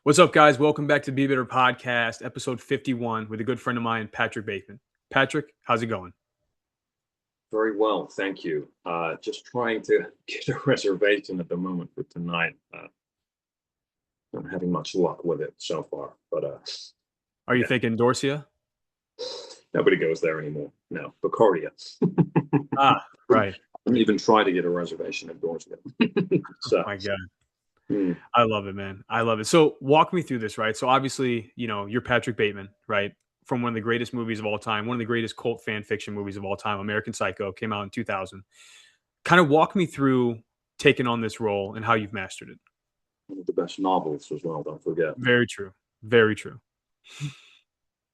What's up, guys? Welcome back to Be Better Podcast, episode 51, with a good friend of mine, Patrick Bateman. Patrick, how's it going? Very well, thank you. Just trying to get a reservation at the moment for tonight. Not having much luck with it so far, but Are you yeah, thinking Dorsia? nobody goes there anymore. No, Bacardia. Ah, right. I'm even trying to get a reservation at Dorset. So, My God. hmm, I love it, man. I love it. So walk me through this, right? So obviously, you're Patrick Bateman, right? From one of the greatest movies of all time, one of the greatest cult fan fiction movies of all time, American Psycho, came out in 2000. Kind of walk me through taking on this role and how you've mastered it. one of the best novels as well. Don't forget. Very true. Very true.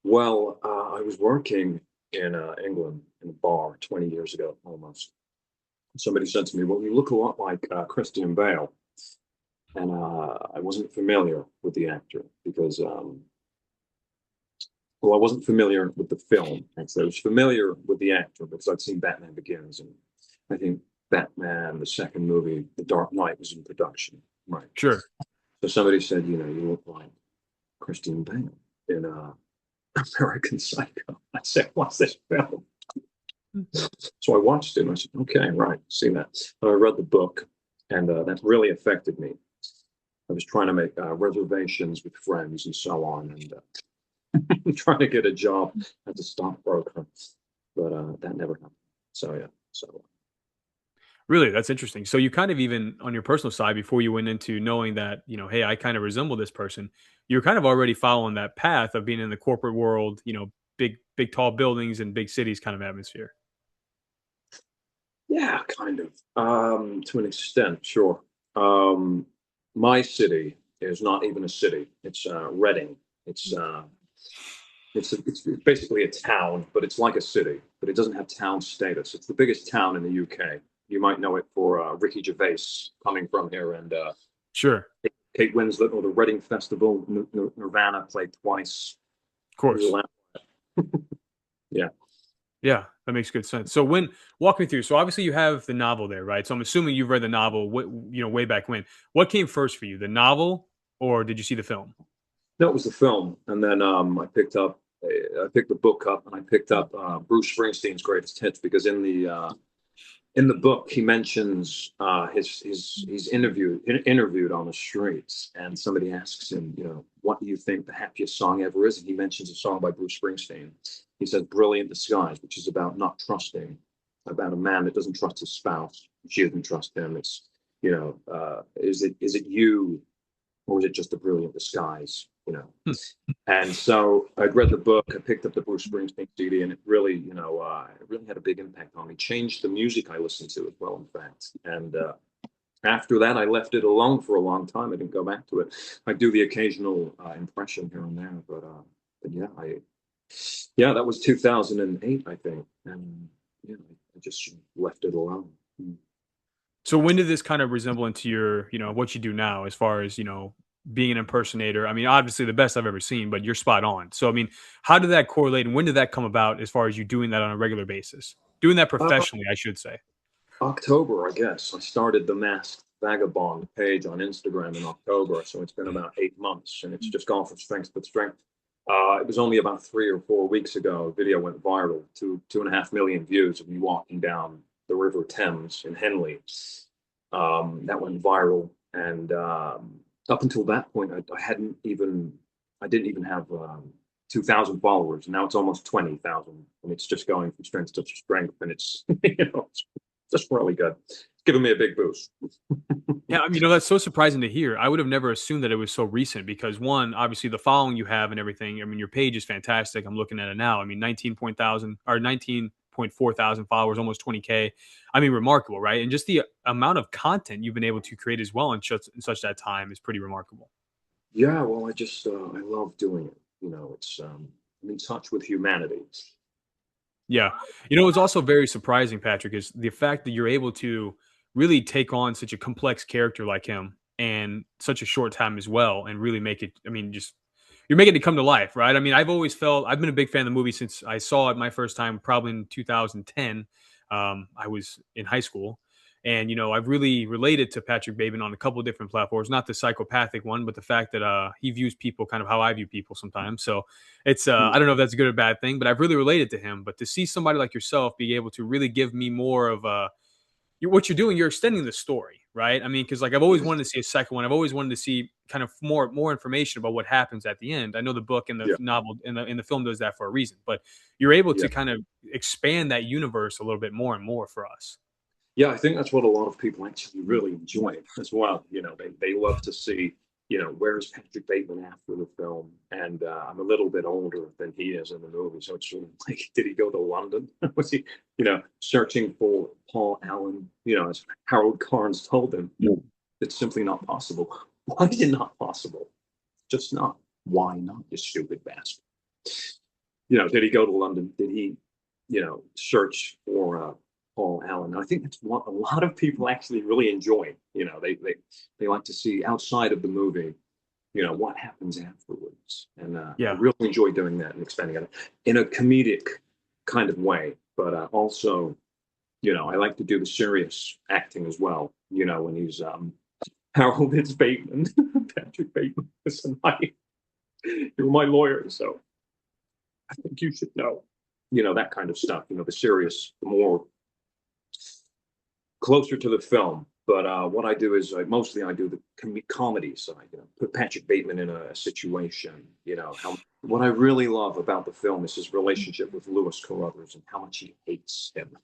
Well, I was working in England in a bar 20 years ago, almost. Somebody said to me, "Well, you look a lot like Christian Bale." And I wasn't familiar with the actor because, well, I wasn't familiar with the film. Actually, I was familiar with the actor because I'd seen Batman Begins, and I think Batman, the second movie, The Dark Knight, was in production. Right. Sure. So somebody said, you look like Christian Bale in American Psycho. I said, "What's this film?" So I watched it, and I said, "Okay, right, see that." And I read the book, and that really affected me. I was trying to make reservations with friends and so on, and trying to get a job as a stockbroker, but that never happened. So yeah, so Really, that's interesting. So you kind of even on your personal side, before you went into knowing that, hey, I kind of resemble this person, you're kind of already following that path of being in the corporate world, big, tall buildings and big cities kind of atmosphere. yeah, kind of to an extent, sure. Um, my city is not even a city; it's Reading. It's uh, it's basically a town, but it's like a city, but it doesn't have town status. It's the biggest town in the UK. You might know it for Ricky Gervais coming from here, and Sure. Kate Winslet, or the Reading Festival. Nirvana played twice. Of He was course. allowed. Yeah. Yeah, that makes good sense. So walk me through. So obviously you have the novel there, right? So I'm assuming you've read the novel, way back when. What came first for you, the novel or did you see the film? That was the film, and then I picked the book up, and I picked up Bruce Springsteen's greatest hits because in the book he mentions he's interviewed on the streets, and somebody asks him, what do you think the happiest song ever is, and he mentions a song by Bruce Springsteen. He says "Brilliant Disguise," which is about not trusting, about a man that doesn't trust his spouse, she doesn't trust him. It's is it you, or is it just a brilliant disguise? Hmm. And so I'd read the book, I picked up the Bruce Springsteen CD, and it really had a big impact on me. Changed the music I listened to as well, in fact. And after that, I left it alone for a long time. I didn't go back to it. I do the occasional impression here and there, but yeah, that was 2008, I think, and yeah, I just left it alone. So when did this kind of resemble into your, what you do now as far as, being an impersonator? I mean, obviously the best I've ever seen, but you're spot on. So I mean, how did that correlate and when did that come about as far as you doing that on a regular basis? Doing that Uh, professionally, I should say. October, I guess. I started the Masked Vagabond page on Instagram in October, so it's been about 8 months, and it's just gone from strength to strength. It was only about 3 or 4 weeks ago. A video went viral, 2.5 million views of me walking down the River Thames in Henley. That went viral, and up until that point, I didn't even have 2,000 followers. Now it's almost 20,000, and it's just going from strength to strength, and it's it's just really good. It's giving me a big boost. Yeah, I mean, that's so surprising to hear. I would have never assumed that it was so recent because one, obviously the following you have and everything. I mean, your page is fantastic. I'm looking at it now. I mean, 19.4 thousand followers, almost 20K. I mean, remarkable, right? And just the amount of content you've been able to create as well in such that time is pretty remarkable. Yeah, well, I love doing it. It's I'm in touch with humanity. Yeah. It's also very surprising, Patrick, is the fact that you're able to really take on such a complex character like him and such a short time as well and really make it, I mean, just you're making it come to life, right? I mean, I've been a big fan of the movie since I saw it my first time, probably in 2010. I was in high school. And I've really related to Patrick Bateman on a couple of different platforms, not the psychopathic one, but the fact that he views people kind of how I view people sometimes. So it's I don't know if that's a good or bad thing, but I've really related to him. But to see somebody like yourself be able to really give me more of what you're doing, you're extending the story, right? I mean, because like I've always wanted to see a second one. I've always wanted to see kind of more information about what happens at the end. I know the book and the Yeah, novel and the film does that for a reason, but you're able yeah, to kind of expand that universe a little bit more and more for us. yeah. I think that's what a lot of people actually really enjoy as well. They love to see, where's Patrick Bateman after the film? And I'm a little bit older than he is in the movie, so it's sort of like, did he go to London? Was he, searching for Paul Allen? As Harold Carnes told him, it's simply not possible. Why is it not possible? Just not. Why not, you stupid bastard? Did he go to London? Did he, search for Paul Allen? And I think that's what a lot of people actually really enjoy. They like to see outside of the movie, what happens afterwards. And I Yeah. really enjoy doing that and expanding it in a comedic kind of way. But also, I like to do the serious acting as well. When he's Harold it's Bateman, Patrick Bateman. Listen, you're my lawyer, so I think you should know, that kind of stuff, the serious, the more closer to the film. But what I do is mostly I do the comedy side, put Patrick Bateman in a situation, what I really love about the film is his relationship with Lewis Carruthers and how much he hates him.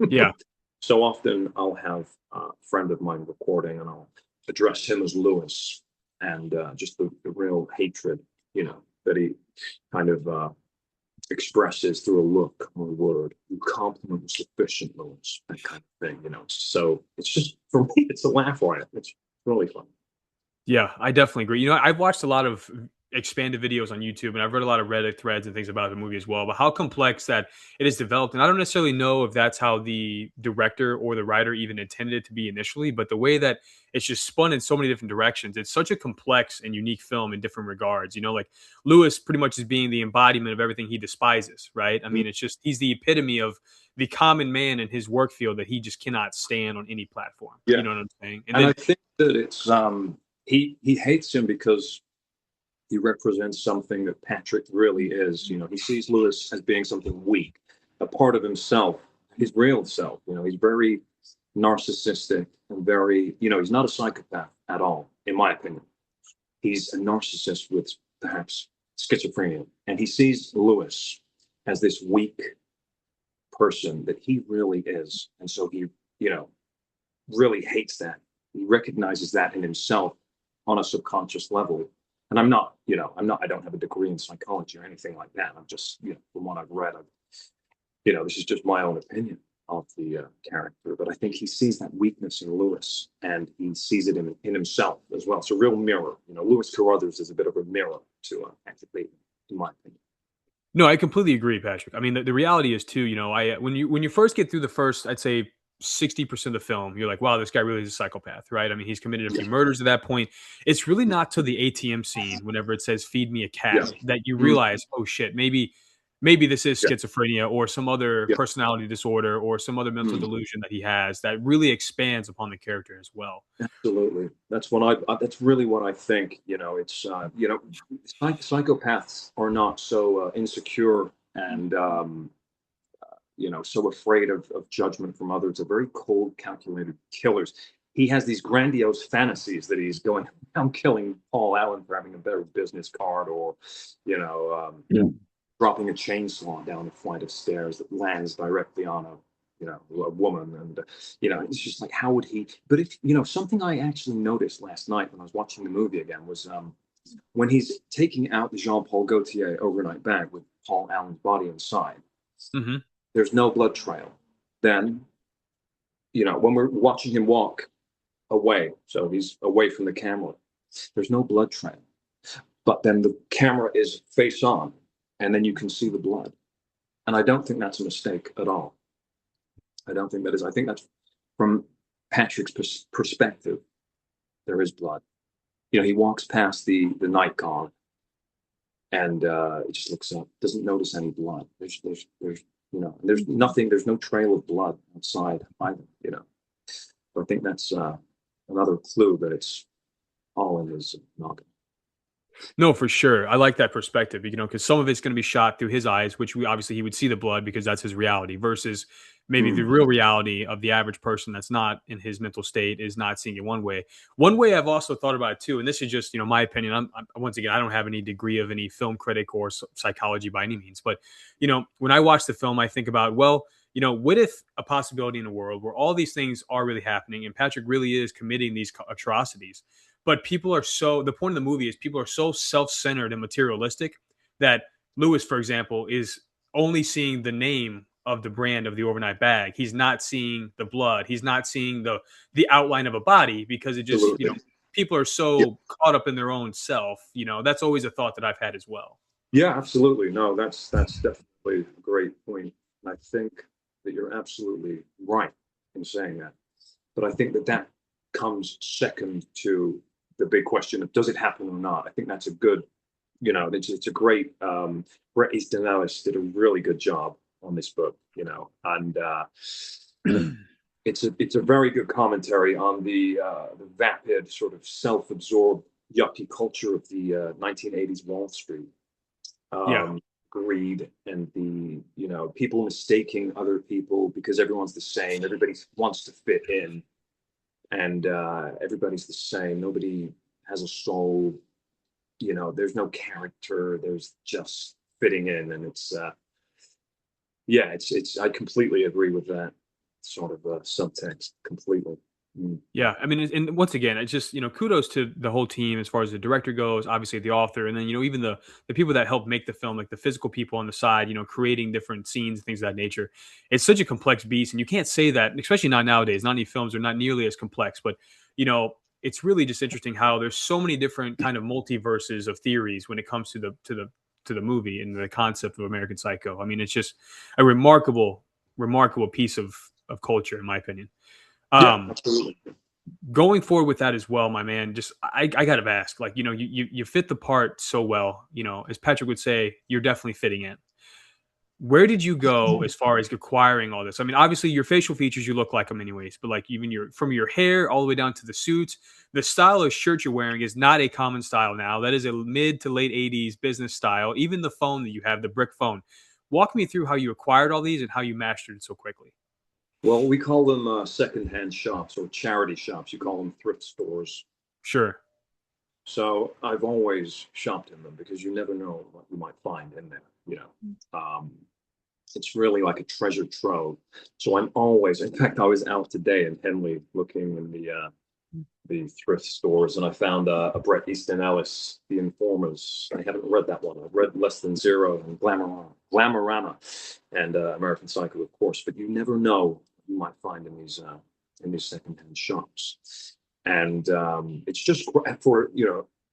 Yeah. So often I'll have a friend of mine recording and I'll address him as Lewis and just the real hatred, that he kind of expresses through a look or a word. You compliment was sufficient, Lewis, that kind of thing, So it's just, for me, it's a laugh riot. It's really fun. Yeah, I definitely agree. I've watched a lot of expanded videos on YouTube and I've read a lot of Reddit threads and things about the movie as well, but how complex that it is developed. And I don't necessarily know if that's how the director or the writer even intended it to be initially, but the way that it's just spun in so many different directions, it's such a complex and unique film in different regards. Like Lewis pretty much is being the embodiment of everything he despises, right? I Mm. mean, it's just, he's the epitome of the common man in his work field that he just cannot stand on any platform. You Yeah. know what I'm saying? And And then, I think that it's, he hates him because he represents something that Patrick really is. He sees Lewis as being something weak, a part of himself, his real self. He's very narcissistic and very, he's not a psychopath at all, in my opinion. He's a narcissist with perhaps schizophrenia. And he sees Lewis as this weak person that he really is. And so he, you know, really hates that. He recognizes that in himself on a subconscious level. And I don't have a degree in psychology or anything like that. I'm just, from what I've read, this is just my own opinion of the character. But I think he sees that weakness in Lewis and he sees it in himself as well. It's a real mirror. Lewis Carruthers is a bit of a mirror to Patrick Bateman, in my opinion. No, I completely agree, Patrick. I mean, the reality is too. I when you first get through the first, I'd say 60% of the film, you're like, wow, this guy really is a psychopath, right? I mean, he's committed a Yeah. few murders at that point. It's really not till the ATM scene, whenever it says "feed me a Yeah. cat," that you Mhm. realize, oh shit, maybe this is Yeah. schizophrenia or some other Yeah. personality disorder or some other mental Mhm. delusion that he has that really expands upon the character as well. Absolutely. That's what that's really what I think. It's, psychopaths are not so insecure and, so afraid of judgment from others. They're very cold, calculated killers. He has these grandiose fantasies that he's going around killing Paul Allen for having a better business card or, Yeah. dropping a chainsaw down a flight of stairs that lands directly on a woman. And, it's just like, how would he, but if, something I actually noticed last night when I was watching the movie again was, when he's taking out the Jean-Paul Gaultier overnight bag with Paul Allen's body inside, Hmm. there's no blood trail. Then, when we're watching him walk away, so he's away from the camera, there's no blood trail. But then the camera is face on, and then you can see the blood. And I don't think that's a mistake at all. I don't think that is. I think that's from Patrick's perspective. There is blood. He walks past the night guard, and he just looks up, doesn't notice any blood. There's nothing. There's no trail of blood outside either. So I think that's another clue that it's all in his noggin. No, for sure. I like that perspective, because some of it's going to be shot through his eyes, which we obviously he would see the blood because that's his reality, versus maybe the Mm. real reality of the average person that's not in his mental state is not seeing it one way. One way I've also thought about it too, and this is just my opinion. Once again, I don't have any degree of any film critic or psychology by any means, but when I watch the film, I think about, well, what if a possibility in a world where all these things are really happening and Patrick really is committing these atrocities, but the point of the movie is people are so self-centered and materialistic that Lewis, for example, is only seeing the name of the brand of the overnight bag. He's not seeing the blood. He's not seeing the outline of a body because it just, Absolutely. people are Yeah. so caught up in their own self. That's always a thought that I've had as well. Yeah, absolutely. No, that's definitely a great point. And I think that you're absolutely right in saying that. But I think that that comes second to the big question of does it happen or not? I think that's a good, it's a great. Bret Easton Ellis did a really good job on this book, and it's a very good commentary on the vapid sort of self-absorbed yuppie culture of the 1980s Wall Street, Yeah. greed, and the people mistaking other people because everyone's the same. Everybody wants to fit in, and everybody's the same. Nobody has a soul. There's no character. There's just fitting in, and it's yeah, it's. I completely agree with that sort of subtext completely. Mm. Yeah, I mean, and once again, it's just kudos to the whole team as far as the director goes, obviously the author, and then even the people that help make the film, like the physical people on the side, creating different scenes, things of that nature. It's such a complex beast, and you can't say that, especially not nowadays. Not any films are not nearly as complex, but it's really just interesting how there's so many different kind of multiverses of theories when it comes to the movie and the concept of American Psycho. I mean, it's just a remarkable piece of culture, in my opinion. Yeah, Um, absolutely. Going forward with that as well, my man, just I gotta ask, like, you fit the part so well, as Patrick would say, you're definitely fitting in. Where did you go as far as acquiring all this? I mean, obviously your facial features, you look like them anyways, but like even from your hair all the way down to the suits, the style of shirt you're wearing is not a common style now. That is a mid to late 80s business style. Even the phone that you have, the brick phone. Walk me through how you acquired all these and how you mastered it so quickly. Well, we call them secondhand shops or charity shops. You call them thrift stores. Sure. So I've always shopped in them because you never know what you might find in there. It's really like a treasure trove. So I'm always, in fact, I was out today in Henley looking in the thrift stores, and I found a Bret Easton Ellis, The Informers. I haven't read that one. I've read Less Than Zero and Glamorama, and American Psycho, of course. But you never know what you might find in these secondhand shops, and it's just for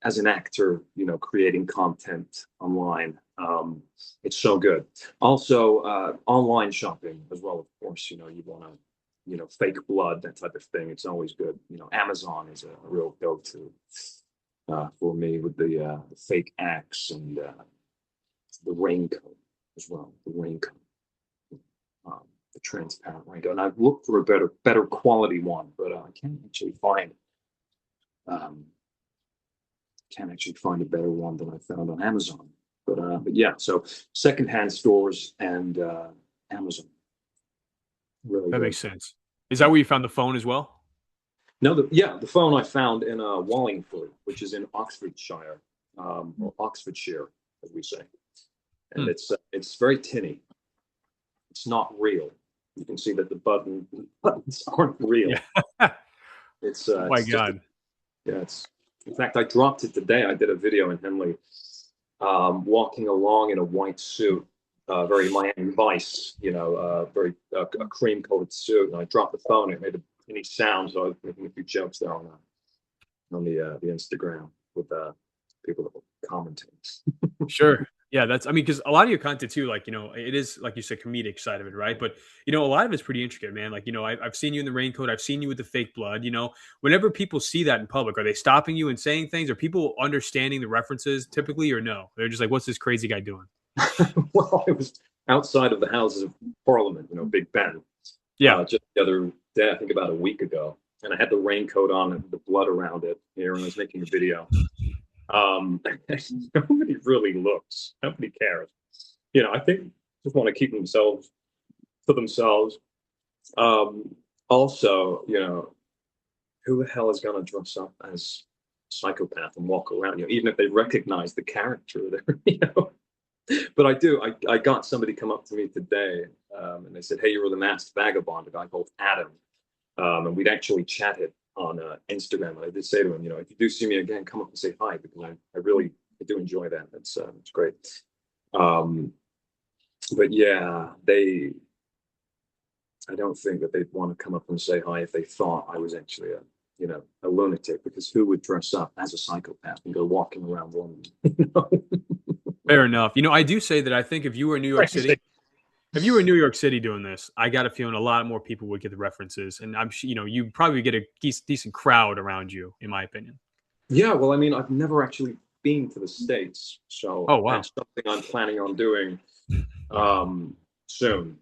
as an actor, creating content online. It's so good. Also, online shopping as well, of course. You want to fake blood, that type of thing. It's always good. Amazon is a real go-to for me with the fake axe and the raincoat as well. The raincoat, the transparent raincoat. And I've looked for a better quality one, but I um, can't actually find a better one than I found on Amazon. But yeah, so secondhand stores and Amazon, really That good. makes sense. Is that where you found the phone as well? No, the phone I found in Wallingford, which is in Oxfordshire, or Oxfordshire, as we say, and Hmm. it's very tinny. It's not real. You can see that the buttons aren't real. Yeah. Oh my It's just God. yeah. It's in fact I dropped it today. I did a video in Henley, walking along in a white suit, very Miami Vice, very a cream colored suit, and I dropped the phone. It made a any sound, so I was making a few jokes there on the Instagram with people that were commenting. Sure. Yeah, I mean, because a lot of your content too, like, it is, like you said, comedic side of it, right? But, a lot of it's pretty intricate, man. Like, I've seen you in the raincoat. I've seen you with the fake blood. Whenever people see that in public, are they stopping you and saying things? Are people understanding the references typically or no? They're just like, what's this crazy guy doing? Well, I was outside of the Houses of Parliament, Big Ben, Yeah. just the other day, I think about a week ago, and I had the raincoat on and the blood around it here, and I was making a video. Nobody really looks. Nobody cares. I think just want to keep themselves to themselves. Also, who the hell is going to dress up as a psychopath and walk around? Even if they recognize the character, there. But I do. I got somebody come up to me today, and they said, "Hey, you were the masked vagabond," a guy called Adam, and we'd actually chatted on Instagram. And I did say to him, if you do see me again, come up and say hi, because I do enjoy that. It's great. But yeah, I don't think that they'd want to come up and say hi if they thought I was actually a lunatic, because who would dress up as a psychopath and go walking around London? Fair enough. I do say that I think if you were in New York City, doing this, I got a feeling a lot more people would get the references, and I'm you probably get a decent crowd around you, in my opinion. Yeah, well, I mean, I've never actually been to the States, so Oh wow, that's something I'm planning on doing soon.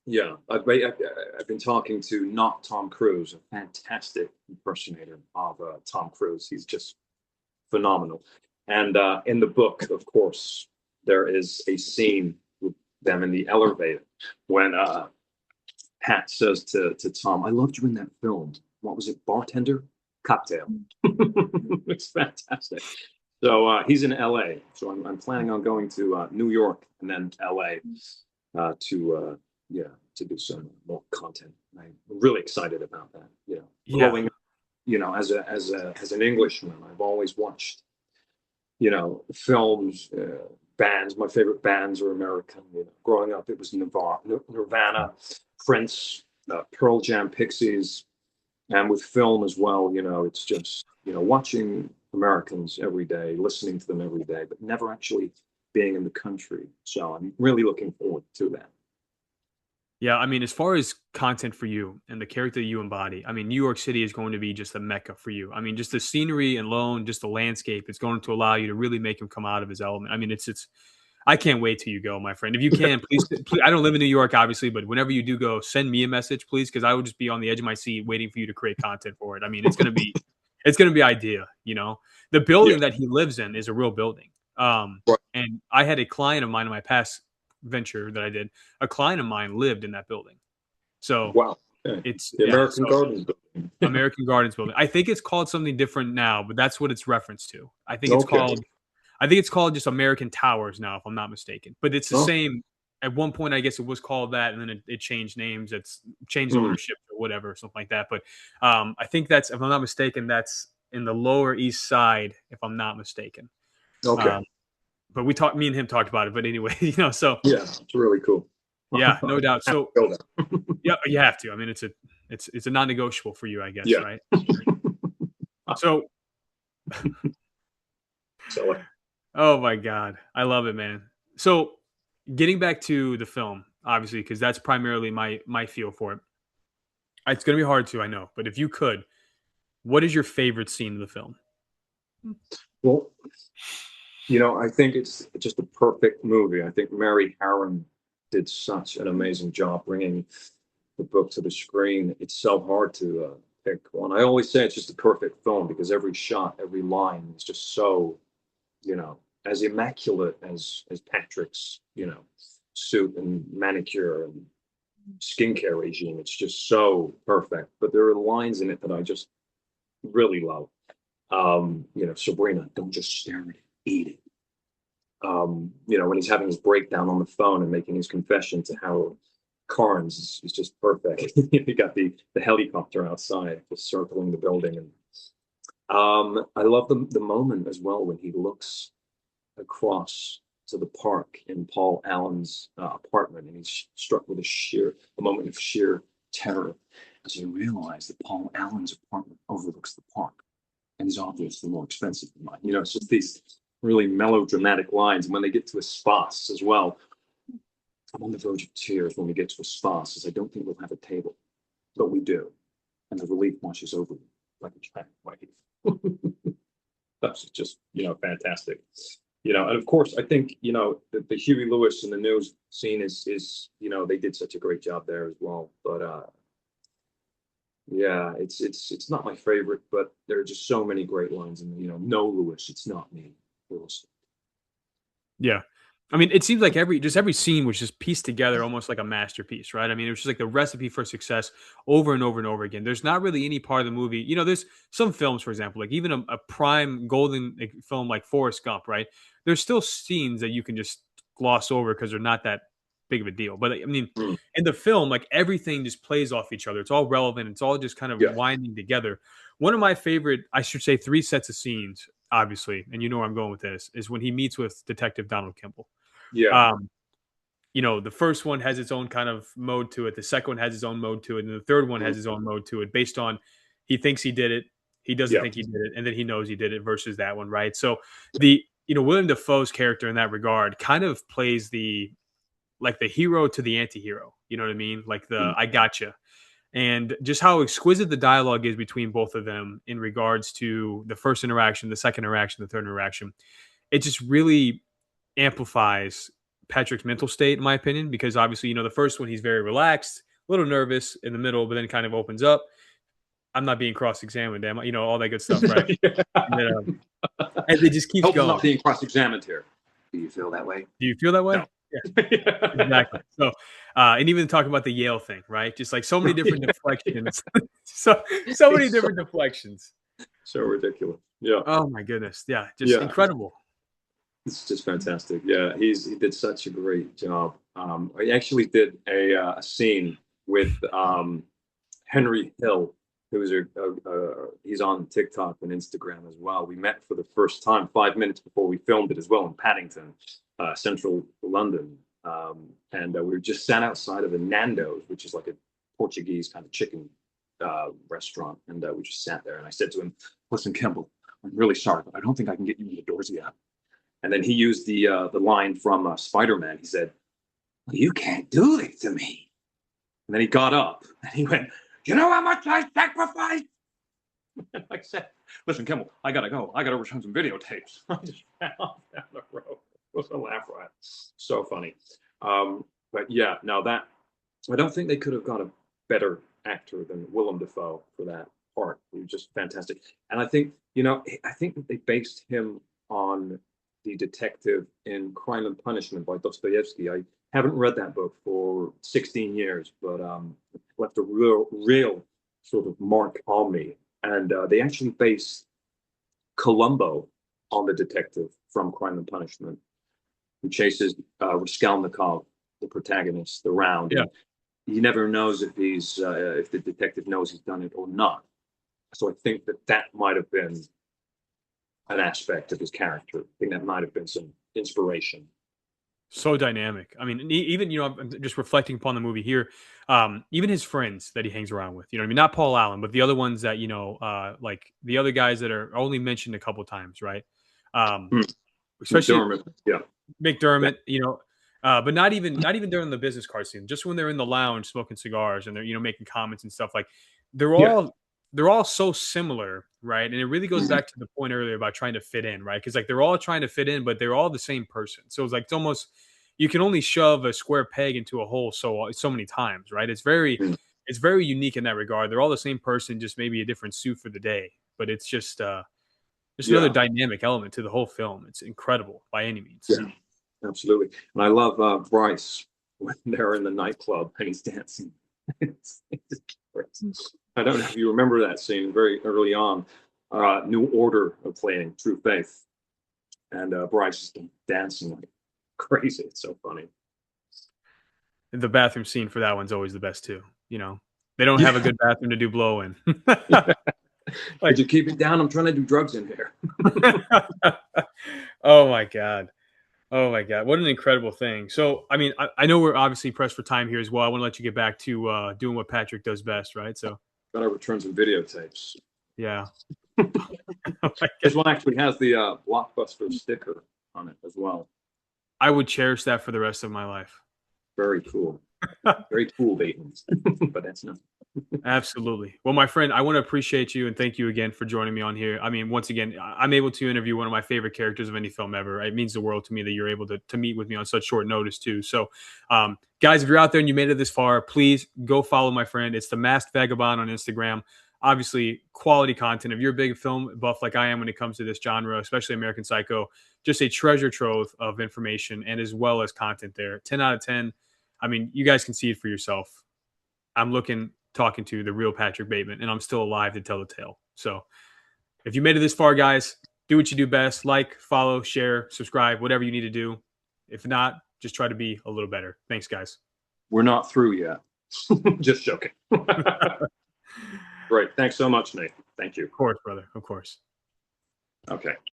Yeah, I've been talking to not Tom Cruise, a fantastic impersonator of Tom Cruise. He's just phenomenal. And in the book, of course, there is a scene with them in the elevator when Pat says to Tom, "I loved you in that film. What was it, Bartender? Cocktail." It's fantastic. So he's in LA. So I'm planning on going to New York and then LA to do some more content. I'm really excited about that. Growing up, as an Englishman, I've always watched, films, bands. My favorite bands are American. Growing up, it was Nirvana, Prince, Pearl Jam, Pixies, and with film as well. It's just watching Americans every day, listening to them every day, but never actually being in the country. So I'm really looking forward to that. Yeah, I mean, as far as content for you and the character that you embody, I mean, New York City is going to be just a mecca for you. I mean, just the scenery and alone, just the landscape, it's going to allow you to really make him come out of his element. I mean, it's. I can't wait till you go, my friend. If you can, please. I don't live in New York, obviously, but whenever you do go, send me a message, please, because I would just be on the edge of my seat waiting for you to create content for it. I mean, it's gonna be idea. The Yeah. building that he lives in is a real building. Right. And I had a client of mine in my past venture that I did. A client of mine lived in that building, so Wow. Yeah. it's The yeah. American So Gardens building. American Gardens building. I think it's called something different now, but that's what it's referenced to. Okay. I think it's called just American Towers now, if I'm not mistaken. But it's the Oh. same. At one point, I guess it was called that, and then it changed names. It's changed Mm. ownership or whatever, something like that. But I think that's, if I'm not mistaken, that's in the Lower East Side, if I'm not mistaken. Okay. Um, but me and him talked about it. But anyway, so Yeah, it's really cool. yeah, no doubt. So Go there. yeah, you have to. I mean, it's a non-negotiable for you, I guess, Yeah. right? So, So oh my God, I love it, man. So, getting back to the film, obviously, because that's primarily my feel for it. It's gonna be hard to, I know, but if you could, what is your favorite scene of the film? well, I think it's just a perfect movie. I think Mary Harron did such an amazing job bringing the book to the screen. It's so hard to pick one. I always say it's just a perfect film because every shot, every line is just so, as immaculate as Patrick's, suit and manicure and skincare regime. It's just so perfect. But there are lines in it that I just really love. Sabrina, don't just stare at it, eat it. When he's having his breakdown on the phone and making his confession to Harold Carnes is just perfect. You got the helicopter outside just circling the building. And I love the moment as well when he looks across to the park in Paul Allen's apartment, and he's struck with a moment of sheer terror as he realizes that Paul Allen's apartment overlooks the park and is obviously more expensive than mine. It's just these really melodramatic lines. And when they get to a spas as well, I'm on the verge of tears when we get to a spas, as I don't think we'll have a table, but we do. And the relief washes over me like a giant wave. That's just, fantastic. And of course, I think, the Huey Lewis and the news scene is, they did such a great job there as well. But, Yeah, it's not my favorite, but there are just so many great lines. And no, Lewis, it's not me, Lewis. Yeah. I mean, it seems like every scene was just pieced together almost like a masterpiece, right? I mean, it was just like the recipe for success over and over and over again. There's not really any part of the movie, there's some films, for example, like even a prime golden like, film like Forrest Gump, right? There's still scenes that you can just gloss over because they're not that big of a deal. But I mean, Mm, in the film, like everything just plays off each other. It's all relevant. It's all just kind of yeah, winding together. One of my favorite, I should say, three sets of scenes, obviously, and you know where I'm going with this, is when he meets with Detective Donald Kimball. yeah, Um, the first one has its own kind of mode to it. The second one has its own mode to it, and the third one mm, has its own mode to it, based on he thinks he did it, he doesn't yeah, think he did it, and then he knows he did it versus that one, right? So the William Defoe's character in that regard kind of plays the like the hero to the anti-hero. You know what I mean? Like the mm, I gotcha. And just how exquisite the dialogue is between both of them in regards to the first interaction, the second interaction, the third interaction. It just really amplifies Patrick's mental state, in my opinion, because obviously, the first one he's very relaxed, a little nervous in the middle, but then kind of opens up. I'm not being cross-examined, am I? All that good stuff, right? And then and it just keeps Hope I'm going. not being cross-examined here. Do you feel that way? Do you feel that way? No. Yeah, exactly. So, and even talking about the Yale thing, right? Just like so many different deflections, so many It's so, different deflections. so ridiculous. Yeah, Oh my goodness, yeah, just yeah. incredible. It's just fantastic. Yeah, he did such a great job. I actually did a scene with Henry Hill, who's he's on TikTok and Instagram as well. We met for the first time 5 minutes before we filmed it as well in Paddington, central London, and we were just sat outside of a Nando's, which is like a Portuguese kind of chicken restaurant, and we just sat there. And I said to him, "Listen, Kimball, I'm really sorry, but I don't think I can get you in the doors yet." And then he used the line from Spider-Man. He said, well, "You can't do this to me." And then he got up and he went, "You know how much I sacrificed?" And I said, "Listen, Kimball, I gotta go. I gotta return some videotapes." I just ran off down the road. It was a laugh riot. So funny. But yeah, no, that I don't think they could have got a better actor than Willem Dafoe for that part. He was just fantastic. And I think that they based him on the detective in Crime and Punishment by Dostoevsky. I haven't read that book for 16 years, but it left a real sort of mark on me. And they actually based Columbo on the detective from Crime and Punishment, who chases Raskolnikov, the protagonist, around, Yeah. and he never knows if the detective knows he's done it or not. So I think that might have been an aspect of his character. I think that might have been some inspiration. So dynamic. I mean, even I'm just reflecting upon the movie here. Even his friends that he hangs around with. I mean, not Paul Allen, but the other ones that like the other guys that are only mentioned a couple times, right? Um, Hmm. especially McDermott, yeah, McDermott. But not even during the business card scene. Just when they're in the lounge smoking cigars and they're making comments and stuff like they're yeah, all they're all so similar, right? And it really goes mhm, back to the point earlier about trying to fit in, right? Because like they're all trying to fit in, but they're all the same person. So it's almost you can only shove a square peg into a hole so many times, right? mhm, It's very unique in that regard. They're all the same person, just maybe a different suit for the day. But it's just another yeah, dynamic element to the whole film. It's incredible by any means. yeah, absolutely. And I love Bryce when they're in the nightclub and he's dancing. I don't know if you remember that scene very early on. New Order are playing True Faith, and Bryce is dancing like crazy. It's so funny. The bathroom scene for that one's always the best too. They don't have a Yeah. good bathroom to do blow in. Could Like, you keep it down? I'm trying to do drugs in here. oh my god. Oh my god, what an incredible thing! So, I mean, I know we're obviously pressed for time here as well. I want to let you get back to doing what Patrick does best, right? So, Gotta return some videotapes. yeah. Oh my This god. one actually has the Blockbuster sticker on it as well. I would cherish that for the rest of my life. Very cool. Very cool, Bateman. But that's not. Absolutely. Well, my friend, I want to appreciate you and thank you again for joining me on here. I mean, once again, I'm able to interview one of my favorite characters of any film ever. It means the world to me that you're able to meet with me on such short notice, too. So, guys, if you're out there and you made it this far, please go follow my friend. It's the Masked Vagabond on Instagram. Obviously, quality content. If you're a big film buff like I am when it comes to this genre, especially American Psycho, just a treasure trove of information and as well as content there. 10 out of 10. I mean, you guys can see it for yourself. I'm talking to the real Patrick Bateman, and I'm still alive to tell the tale. So if you made it this far, guys, do what you do best. Like, follow, share, subscribe, whatever you need to do. If not, just try to be a little better. Thanks, guys. We're not through yet. Just joking. Great. Thanks so much, Nate. Thank you. Of course, brother. Of course. Okay.